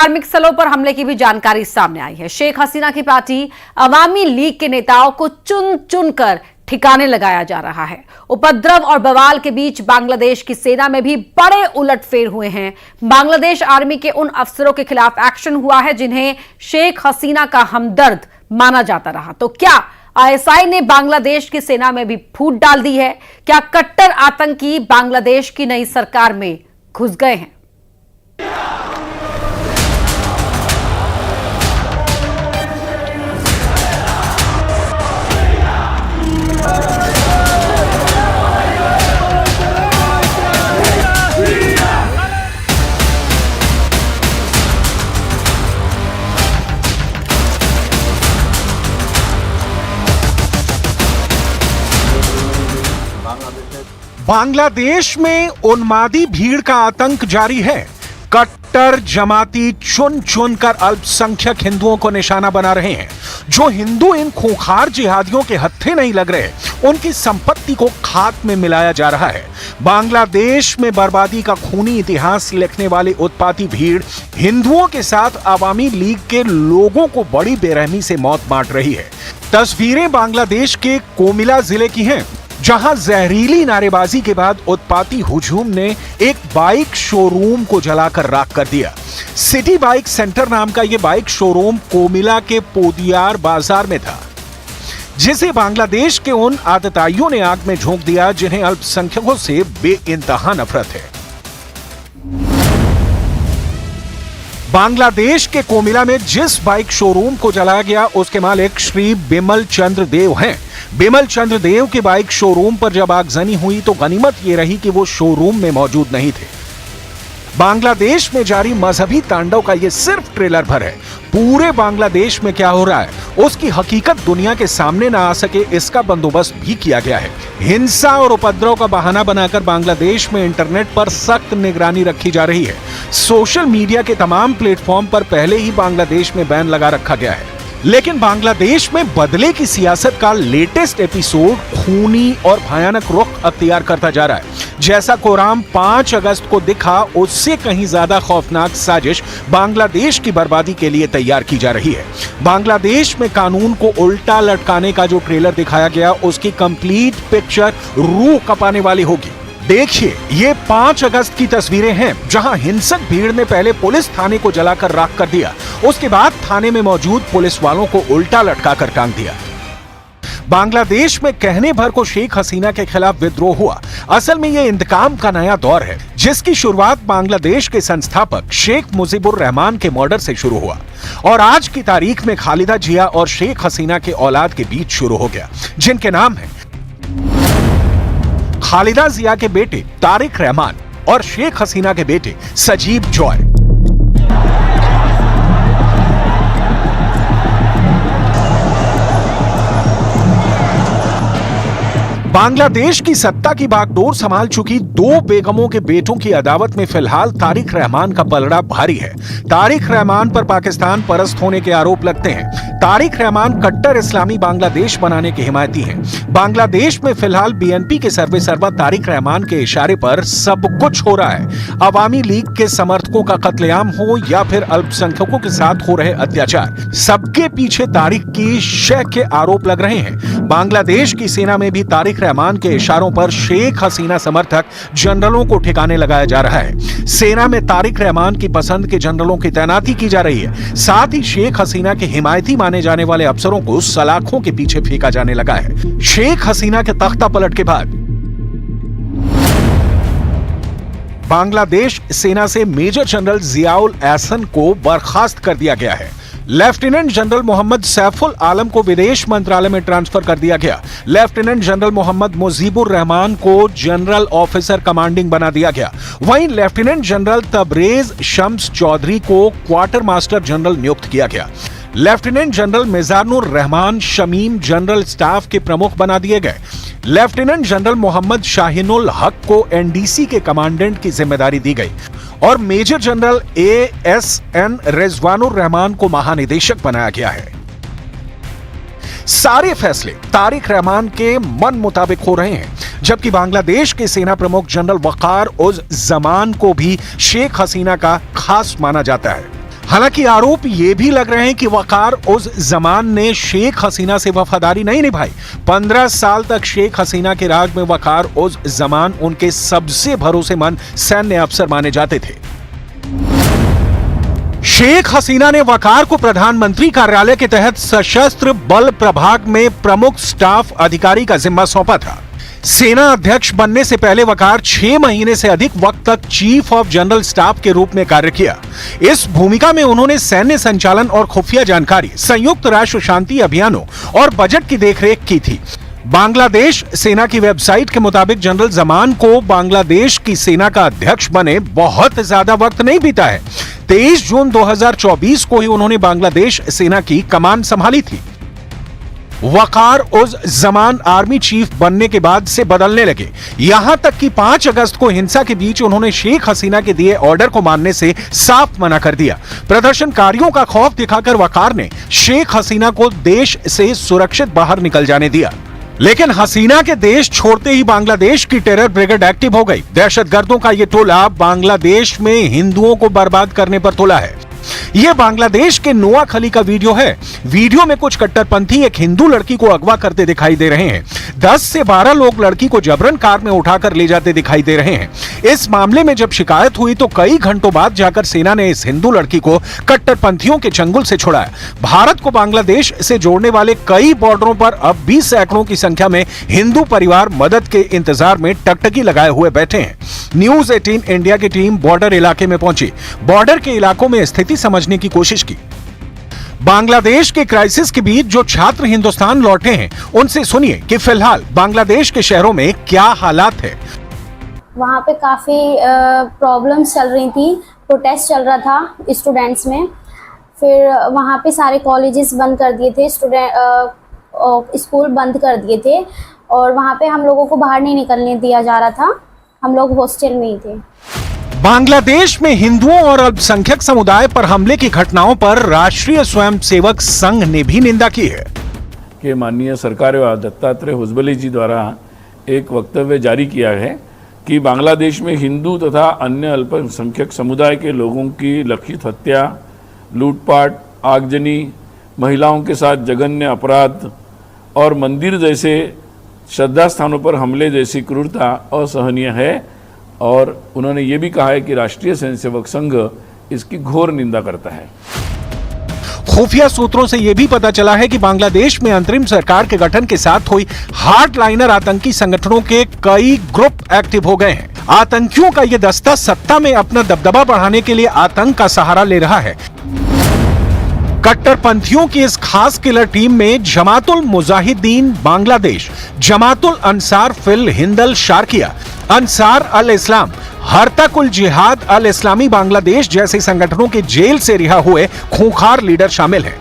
धार्मिक स्थलों पर हमले की भी जानकारी सामने आई है। शेख हसीना की पार्टी अवामी लीग के नेताओं को चुन चुनकर ठिकाने लगाया जा रहा है। उपद्रव और बवाल के बीच बांग्लादेश की सेना में भी बड़े उलटफेर हुए हैं। बांग्लादेश आर्मी के उन अफसरों के खिलाफ एक्शन हुआ है जिन्हें शेख हसीना का हमदर्द माना जाता रहा। तो क्या आईएसआई ने बांग्लादेश की सेना में भी फूट डाल दी है? क्या कट्टर आतंकी बांग्लादेश की नई सरकार में घुस गए हैं? बांग्लादेश में उन्मादी भीड़ का आतंक जारी है। कट्टर जमाती चुन चुन कर अल्पसंख्यक हिंदुओं को निशाना बना रहे हैं। जो हिंदू इन खूंखार जिहादियों के हत्थे नहीं लग रहे, उनकी संपत्ति को खाक में मिलाया जा रहा है। बांग्लादेश में बर्बादी का खूनी इतिहास लिखने वाली उत्पाती भीड़ हिंदुओं के साथ अवामी लीग के लोगों को बड़ी बेरहमी से मौत बांट रही है। तस्वीरें बांग्लादेश के कोमिला जिले की हैं, जहां जहरीली नारेबाजी के बाद उत्पाती हुजूम ने एक बाइक शोरूम को जलाकर राख कर दिया। सिटी बाइक सेंटर नाम का यह बाइक शोरूम कोमिला के पोदियार बाजार में था, जिसे बांग्लादेश के उन आतताइयों ने आग में झोंक दिया जिन्हें अल्पसंख्यकों से बेइंतहा नफरत है। बांग्लादेश के कोमिला में जिस बाइक शोरूम को जलाया गया उसके मालिक श्री बिमल चंद्र देव हैं। बिमल चंद्र देव के बाइक शोरूम पर जब आगजनी हुई तो गनीमत यह रही कि वो शोरूम में मौजूद नहीं थे। बांग्लादेश में जारी मजहबी तांडव का यह सिर्फ ट्रेलर भर है। पूरे बांग्लादेश में क्या हो रहा है उसकी हकीकत दुनिया के सामने ना आ सके, इसका बंदोबस्त भी किया गया है। हिंसा और उपद्रव का बहाना बनाकर बांग्लादेश में इंटरनेट पर सख्त निगरानी रखी जा रही है। सोशल मीडिया के तमाम प्लेटफॉर्म पर पहले ही बांग्लादेश में बैन लगा रखा गया है। लेकिन बांग्लादेश में बदले की सियासत का लेटेस्ट एपिसोड खूनी और भयानक रुख अख्तियार करता जा रहा है। जैसा कोराम 5 अगस्त को दिखा, उससे कहीं ज्यादा खौफनाक साजिश बांग्लादेश की बर्बादी के लिए तैयार की जा रही है। बांग्लादेश में कानून को उल्टा लटकाने का जो ट्रेलर दिखाया गया, उसकी कंप्लीट पिक्चर रूह कपाने वाली होगी। देखिए, ये 5 अगस्त की तस्वीरें हैं, जहां हिंसक भीड़ ने पहले पुलिस थाने को जलाकर राख कर दिया, उसके बाद थाने में मौजूद पुलिस वालों को उल्टा लटकाकर टांग दिया। बांग्लादेश में कहने भर को शेख हसीना के खिलाफ विद्रोह हुआ। असल में यह इंतकाम का नया दौर है, जिसकी शुरुआत बांग्लादेश के संस्थापक शेख मुजीबुर रहमान के मर्डर से शुरू हुआ और आज की तारीख में खालिदा जिया और शेख हसीना के औलाद के बीच शुरू हो गया, जिनके नाम है खालिदा जिया के बेटे तारिक रहमान और शेख हसीना के बेटे सजीब जॉय। बांग्लादेश की सत्ता की बागडोर संभाल चुकी 2 बेगमों के बेटों की अदावत में फिलहाल तारिक रहमान का पलड़ा भारी है। तारिक रहमान पर पाकिस्तान परस्त होने के आरोप लगते हैं। तारिक रहमान कट्टर इस्लामी बांग्लादेश बनाने के हिमायती हैं। बांग्लादेश में फिलहाल बीएनपी के सर्वेसर्वा तारिक रहमान के इशारे पर सब कुछ हो रहा है। अवामी लीग के समर्थकों का कत्लेआम हो या फिर अल्पसंख्यकों के साथ हो रहे अत्याचार, सबके पीछे तारिक की शय के आरोप लग रहे हैं। बांग्लादेश की सेना में भी तारिक रहमान के इशारों पर शेख हसीना समर्थक जनरलों को ठिकाने लगाया जा रहा है। सेना में तारिक रहमान की पसंद के जनरलों की तैनाती की जा रही है। साथ ही शेख हसीना के हिमायती माने जाने वाले अफसरों को सलाखों के पीछे फेंका जाने लगा है। शेख हसीना के तख्ता पलट के बाद बांग्लादेश सेना से मेजर जनरल जियाउल एहसन को बर्खास्त कर दिया गया है। लेफ्टिनेंट जनरल मोहम्मद सैफुल आलम को विदेश मंत्रालय में ट्रांसफर कर दिया गया। लेफ्टिनेंट जनरल मोहम्मद मुजीबुर रहमान को जनरल ऑफिसर कमांडिंग बना दिया गया। वहीं लेफ्टिनेंट जनरल तबरेज शम्स चौधरी को क्वार्टर मास्टर जनरल नियुक्त किया गया। Lieutenant general Mizanur Rahman Shamim general staff के प्रमुख बना दिए गए। लेफ्टिनेंट जनरल मोहम्मद शाहीनुल हक को एनडीसी के कमांडेंट की जिम्मेदारी दी गई और major general ASN Rizwanur Rahman को महानिदेशक बनाया गया है। सारे फैसले तारिक रहमान के मन मुताबिक हो रहे हैं, जबकि बांग्लादेश के सेना प्रमुख जनरल वकार उज जमान को भी शेख हसीना का खास माना जाता है। हालांकि आरोप ये भी लग रहे हैं कि वकार उस जमान ने शेख हसीना से वफादारी नहीं निभाई। 15 साल तक शेख हसीना के राज में वकार उस जमान उनके सबसे भरोसेमंद सैन्य अफसर माने जाते थे। शेख हसीना ने वकार को प्रधानमंत्री कार्यालय के तहत सशस्त्र बल प्रभाग में प्रमुख स्टाफ अधिकारी का जिम्मा सौंपा था। सेना अध्यक्ष बनने से पहले वकार 6 महीने से अधिक वक्त तक चीफ ऑफ जनरल स्टाफ के रूप में कार्य किया। इस भूमिका में उन्होंने सैन्य संचालन और खुफिया जानकारी, संयुक्त राष्ट्र शांति अभियानों और बजट की देखरेख की थी। बांग्लादेश सेना की वेबसाइट के मुताबिक जनरल जमान को बांग्लादेश की सेना का अध्यक्ष बने बहुत ज्यादा वक्त नहीं बीता है। 23 जून 2024 को ही उन्होंने बांग्लादेश सेना की कमान संभाली थी। वकार उस जमान आर्मी चीफ बनने के बाद से बदलने लगे, यहां तक कि 5 अगस्त को हिंसा के बीच उन्होंने शेख हसीना के दिए ऑर्डर को मानने से साफ मना कर दिया। प्रदर्शनकारियों का खौफ दिखाकर वकार ने शेख हसीना को देश से सुरक्षित बाहर निकल जाने दिया। लेकिन हसीना के देश छोड़ते ही बांग्लादेश की टेरर ब्रिगेड एक्टिव हो गई। दहशतगर्दों का यह टोला बांग्लादेश में हिंदुओं को बर्बाद करने पर तुला है। यह बांग्लादेश के नोआखली का वीडियो है। वीडियो में कुछ कट्टरपंथी एक हिंदू लड़की को अगवा करते दिखाई दे रहे हैं। 10 से 12 लोग लड़की को जबरन कार में उठाकर ले जाते दिखाई दे रहे हैं। इस मामले में जब शिकायत हुई तो कई घंटों बाद जाकर सेना ने इस हिंदू लड़की को कट्टरपंथियों के चंगुल से छुड़ाया। भारत को बांग्लादेश से जोड़ने वाले कई बॉर्डरों पर अब भी सैकड़ों की संख्या में हिंदू परिवार मदद के इंतजार में टकटकी लगाए हुए बैठे हैं। न्यूज 18 इंडिया की टीम बॉर्डर इलाके में पहुंची, बॉर्डर के इलाकों में स्थिति समझने की कोशिश की। बांग्लादेश के क्राइसिस के बीच जो छात्र हिंदुस्तान लौटे हैं उनसे सुनिए कि फिलहाल बांग्लादेश के शहरों में क्या हालात है। वहाँ पे काफ़ी प्रॉब्लम्स चल रही थी, प्रोटेस्ट चल रहा था स्टूडेंट्स में। फिर वहाँ पे सारे कॉलेजेस बंद कर दिए थे, स्कूल बंद कर दिए थे और वहाँ पे हम लोगों को बाहर नहीं निकलने दिया जा रहा था। हम लोग हॉस्टल में ही थे। बांग्लादेश में हिंदुओं और अल्पसंख्यक समुदाय पर हमले की घटनाओं पर राष्ट्रीय स्वयंसेवक संघ ने भी निंदा की है कि माननीय सरकार दत्तात्रेय हुजबली जी द्वारा एक वक्तव्य जारी किया है कि बांग्लादेश में हिंदू तथा अन्य अल्पसंख्यक समुदाय के लोगों की लक्षित हत्या, लूटपाट, आगजनी, महिलाओं के साथ जघन्य अपराध और मंदिर जैसे श्रद्धा स्थानों पर हमले जैसी क्रूरता असहनीय है। और उन्होंने ये भी कहा है कि राष्ट्रीय स्वयंसेवक संघ इसकी घोर निंदा करता है। खुफिया सूत्रों से यह भी पता चला है कि बांग्लादेश में अंतरिम सरकार के गठन के साथ हुई हार्डलाइनर आतंकी संगठनों के कई ग्रुप एक्टिव हो गए हैं। आतंकियों का यह दस्ता सत्ता में अपना दबदबा बढ़ाने के लिए आतंक का सहारा ले रहा है। कट्टरपंथियों की इस खास किलर टीम में जमातुल मुजाहिदीन बांग्लादेश, जमातुल अंसार फिल हिंदल शारकिया, अंसार अल इस्लाम, हरतकुल जिहाद अल इस्लामी बांग्लादेश जैसे संगठनों के जेल से रिहा हुए खूंखार लीडर शामिल हैं।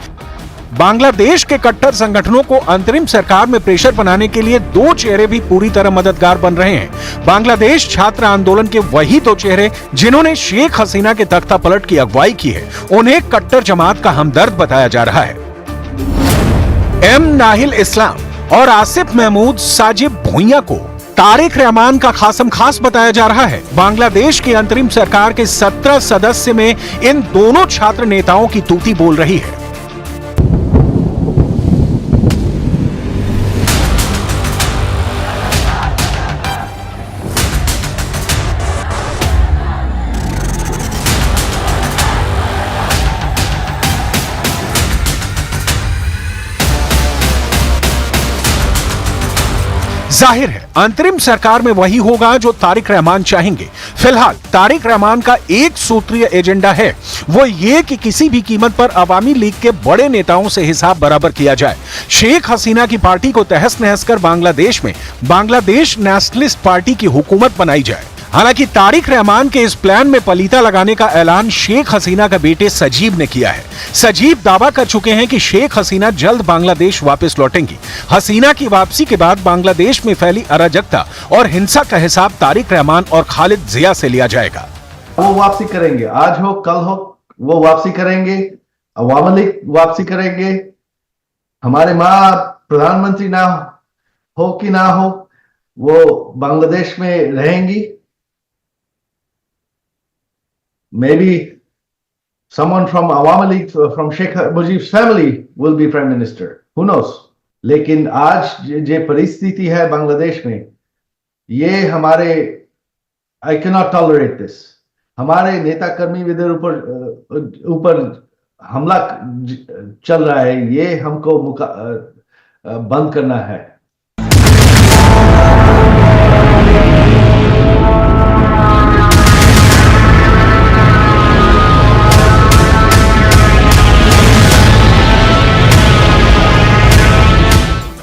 बांग्लादेश के कट्टर संगठनों को अंतरिम सरकार में प्रेशर बनाने के लिए 2 चेहरे भी पूरी तरह मददगार बन रहे हैं। बांग्लादेश छात्र आंदोलन के वही 2 चेहरे जिन्होंने शेख हसीना के तख्ता पलट की अगुवाई की है, उन्हें कट्टर जमात का हमदर्द बताया जा रहा है। एम नाहिल इस्लाम और आसिफ महमूद साजिब भुइया को तारिक रहमान का खासम खास बताया जा रहा है। बांग्लादेश की अंतरिम सरकार के 17 सदस्य में इन दोनों छात्र नेताओं की तूती बोल रही है। जाहिर है अंतरिम सरकार में वही होगा जो तारिक रहमान चाहेंगे। फिलहाल तारिक रहमान का एक सूत्रीय एजेंडा है, वो ये कि किसी भी कीमत पर अवामी लीग के बड़े नेताओं से हिसाब बराबर किया जाए। शेख हसीना की पार्टी को तहस नहस कर बांग्लादेश में बांग्लादेश नेशनलिस्ट पार्टी की हुकूमत बनाई जाए। हालांकि तारिक रहमान के इस प्लान में पलीता लगाने का ऐलान शेख हसीना का बेटे सजीब ने किया है। सजीब दावा कर चुके हैं कि शेख हसीना जल्द बांग्लादेश वापस लौटेंगी। हसीना की वापसी के बाद बांग्लादेश में फैली अराजकता और हिंसा का हिसाब तारिक रहमान और खालिद जिया से लिया जाएगा। वो वापसी करेंगे, आज हो कल हो वो वापसी करेंगे, अवामी लीग वापसी करेंगे। हमारे माँ प्रधानमंत्री ना हो कि ना हो, वो बांग्लादेश में रहेंगी। May be someone from Awami League, from Sheikh Mujib's family will be prime minister. Who knows? लेकिन आज जे परिस्थिति है बांग्लादेश में, ये हमारे I cannot tolerate this. हमारे नेता कर्मी विदर ऊपर हमला चल रहा है, ये हमको बंद करना है.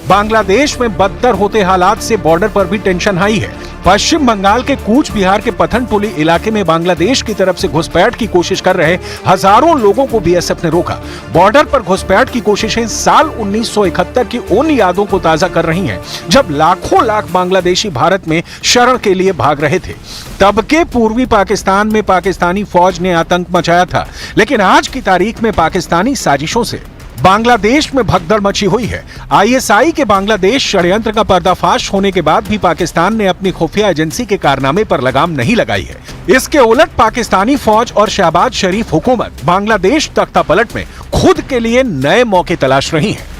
बांग्लादेश में बदतर होते हालात से बॉर्डर पर भी टेंशन हाई है. पश्चिम बंगाल के कूच बिहार के पथनपुली इलाके में बांग्लादेश की तरफ से घुसपैठ की कोशिश कर रहे हजारों लोगों को बीएसएफ ने रोका. बॉर्डर पर घुसपैठ की कोशिशें साल 1971 की उन यादों को ताजा कर रही हैं, जब लाखों लाख बांग्लादेशी भारत में शरण के लिए भाग रहे थे. तब के पूर्वी पाकिस्तान में पाकिस्तानी फौज ने आतंक मचाया था, लेकिन आज की तारीख में पाकिस्तानी साजिशों से बांग्लादेश में भगदड़ मची हुई है. आईएसआई के बांग्लादेश षड्यंत्र का पर्दाफाश होने के बाद भी पाकिस्तान ने अपनी खुफिया एजेंसी के कारनामे पर लगाम नहीं लगाई है. इसके उलट पाकिस्तानी फौज और शहबाज शरीफ हुकूमत बांग्लादेश तख्तापलट में खुद के लिए नए मौके तलाश रही है.